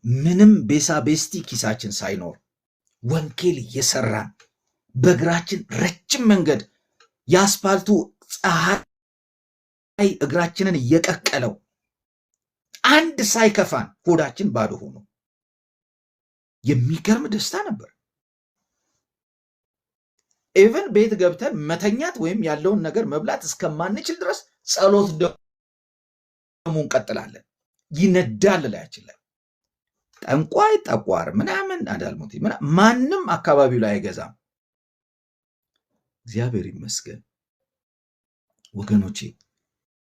ምንም ቤሳ ቤስቲ ኪሳችን ሳይኖር ወንጌል እየሰራን በእግራችን ረጅም መንገድ የአስፓልቱ ፀሐይ እግራችንን እየቀቀለው አንድ ሳይከፋን ሆዳችን ባዶ ሆኖ የሚገርም ደስታ ነበር። ኢቨን ቤት ገብተን መተኛት ወይም ያለውን ነገር መብላት እስከማንችል ድረስ ጸሎት ደግሞ እንቀጥላለን። ይነዳል ላያችን ላይ ጠንቋይ ጠቋር ምናምን አዳልሞት ማንም አካባቢው ላይ አይገዛም። እግዚአብሔር ይመስገን ወገኖቼ፣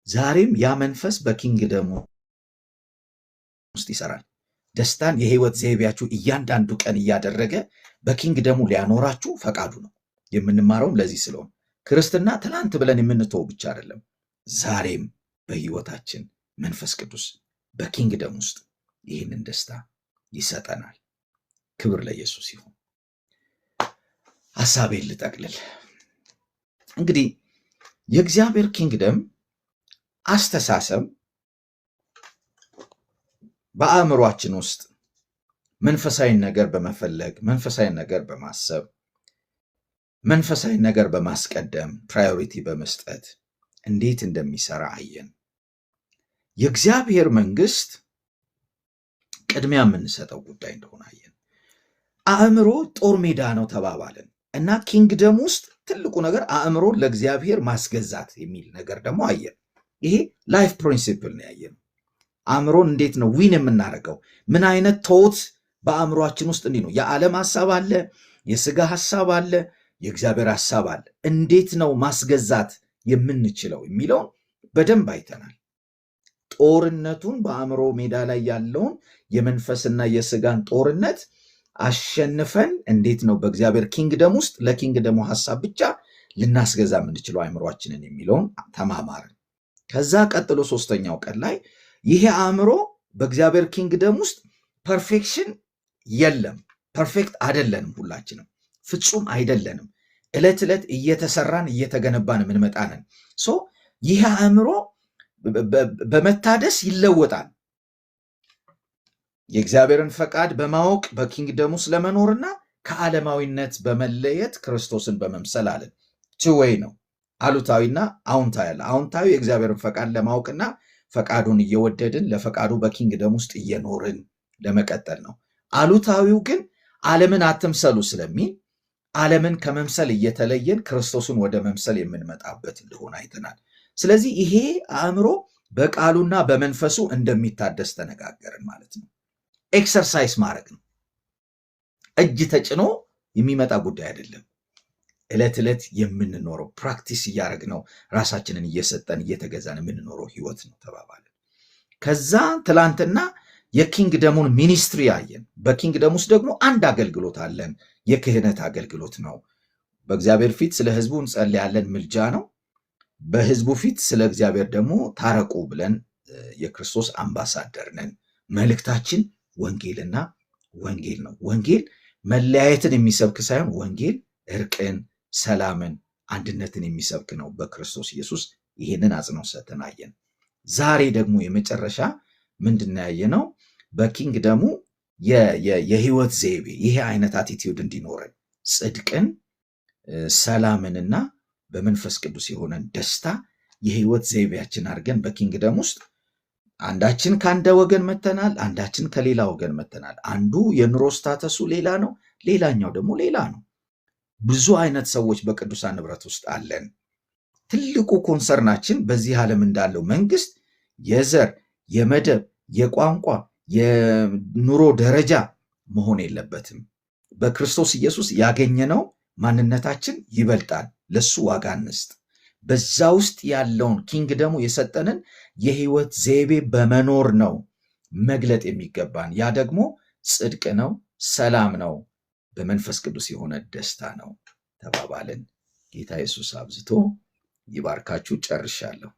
ዛሬም ያ መንፈስ በኪንግደሙ ውስጥ ይሰራል። ደስታን የህይወት ዘይቤያችሁ እያንዳንዱ ቀን እያደረገ በኪንግደሙ ሊያኖራችሁ ፈቃዱ ነው። የምንማረውም ለዚህ ስለሆነ ክርስትና ትናንት ብለን የምንተው ብቻ አይደለም። ዛሬም በህይወታችን መንፈስ ቅዱስ በኪንግደም ውስጥ ይህንን ደስታ ይሰጠናል። ክብር ለኢየሱስ ይሁን። ሐሳቤን ልጠቅልል። እንግዲህ የእግዚአብሔር ኪንግደም አስተሳሰብ በአእምሯችን ውስጥ መንፈሳዊ ነገር በመፈለግ መንፈሳዊ ነገር በማሰብ መንፈሳዊ ነገር በማስቀደም ፕራዮሪቲ በመስጠት እንዴት እንደሚሰራ አየን። የእግዚአብሔር መንግስት ቅድሚያ የምንሰጠው ጉዳይ እንደሆነ አየን። አእምሮ ጦር ሜዳ ነው ተባባልን እና ኪንግደም ውስጥ ትልቁ ነገር አእምሮን ለእግዚአብሔር ማስገዛት የሚል ነገር ደግሞ አየን። ይሄ ላይፍ ፕሪንሲፕል ነው ያየን። አእምሮን እንዴት ነው ዊን የምናደርገው? ምን አይነት ቶት በአእምሯችን ውስጥ እንዲህ ነው። የዓለም ሐሳብ አለ፣ የስጋ ሐሳብ አለ፣ የእግዚአብሔር ሐሳብ አለ። እንዴት ነው ማስገዛት የምንችለው የሚለውን በደንብ አይተናል። ጦርነቱን በአእምሮ ሜዳ ላይ ያለውን የመንፈስና የስጋን ጦርነት አሸንፈን እንዴት ነው በእግዚአብሔር ኪንግደም ውስጥ ለኪንግደሙ ሐሳብ ብቻ ልናስገዛ የምንችለው አእምሯችንን የሚለውን ተማማርን። ከዛ ቀጥሎ ሶስተኛው ቀን ላይ ይሄ አእምሮ በእግዚአብሔር ኪንግደም ውስጥ ፐርፌክሽን የለም፣ ፐርፌክት አይደለንም፣ ሁላችንም ፍጹም አይደለንም። ዕለት ዕለት እየተሰራን እየተገነባን የምንመጣንን ይህ አእምሮ በመታደስ ይለወጣል። የእግዚአብሔርን ፈቃድ በማወቅ በኪንግደም ውስጥ ለመኖርና ከዓለማዊነት በመለየት ክርስቶስን በመምሰል አለን። ችወይ ነው፣ አሉታዊና አዎንታዊ አለ። አዎንታዊ የእግዚአብሔርን ፈቃድ ለማወቅና ፈቃዱን እየወደድን ለፈቃዱ በኪንግደም ውስጥ እየኖርን ለመቀጠል ነው። አሉታዊው ግን ዓለምን አትምሰሉ ስለሚል ዓለምን ከመምሰል እየተለየን ክርስቶስን ወደ መምሰል የምንመጣበት እንደሆነ አይተናል። ስለዚህ ይሄ አእምሮ በቃሉና በመንፈሱ እንደሚታደስ ተነጋገርን ማለት ነው። ኤክሰርሳይዝ ማድረግ ነው። እጅ ተጭኖ የሚመጣ ጉዳይ አይደለም። ዕለት ዕለት የምንኖረው ፕራክቲስ እያደረግነው ራሳችንን እየሰጠን እየተገዛን የምንኖረው ህይወት ነው ተባባልን። ከዛ ትላንትና የኪንግደሙን ሚኒስትሪ አየን። በኪንግደም ውስጥ ደግሞ አንድ አገልግሎት አለን፣ የክህነት አገልግሎት ነው። በእግዚአብሔር ፊት ስለ ህዝቡ እንጸልያለን፣ ምልጃ ነው። በህዝቡ ፊት ስለ እግዚአብሔር ደግሞ ታረቁ ብለን የክርስቶስ አምባሳደር ነን። መልእክታችን ወንጌልና ወንጌል ነው። ወንጌል መለያየትን የሚሰብክ ሳይሆን ወንጌል እርቅን፣ ሰላምን፣ አንድነትን የሚሰብክ ነው በክርስቶስ ኢየሱስ። ይህንን አጽንኦት ሰጥተን አየን። ዛሬ ደግሞ የመጨረሻ ምንድን ነው ያየነው? በኪንግደሙ የህይወት ዘይቤ ይሄ አይነት አቲቲዩድ እንዲኖረን ጽድቅን፣ ሰላምንና በመንፈስ ቅዱስ የሆነን ደስታ የህይወት ዘይቤያችን አድርገን በኪንግደም ውስጥ አንዳችን ከአንድ ወገን መተናል፣ አንዳችን ከሌላ ወገን መተናል። አንዱ የኑሮ ስታተሱ ሌላ ነው፣ ሌላኛው ደግሞ ሌላ ነው። ብዙ አይነት ሰዎች በቅዱሳን ንብረት ውስጥ አለን። ትልቁ ኮንሰርናችን በዚህ ዓለም እንዳለው መንግስት የዘር፣ የመደብ፣ የቋንቋ፣ የኑሮ ደረጃ መሆን የለበትም። በክርስቶስ ኢየሱስ ያገኘነው ማንነታችን ይበልጣል። ለሱ ዋጋ እንስጥ። በዛ ውስጥ ያለውን ኪንግደሙ የሰጠንን የህይወት ዘይቤ በመኖር ነው መግለጥ የሚገባን። ያ ደግሞ ጽድቅ ነው፣ ሰላም ነው፣ በመንፈስ ቅዱስ የሆነ ደስታ ነው ተባባልን። ጌታ ኢየሱስ አብዝቶ ይባርካችሁ። ጨርሻለሁ።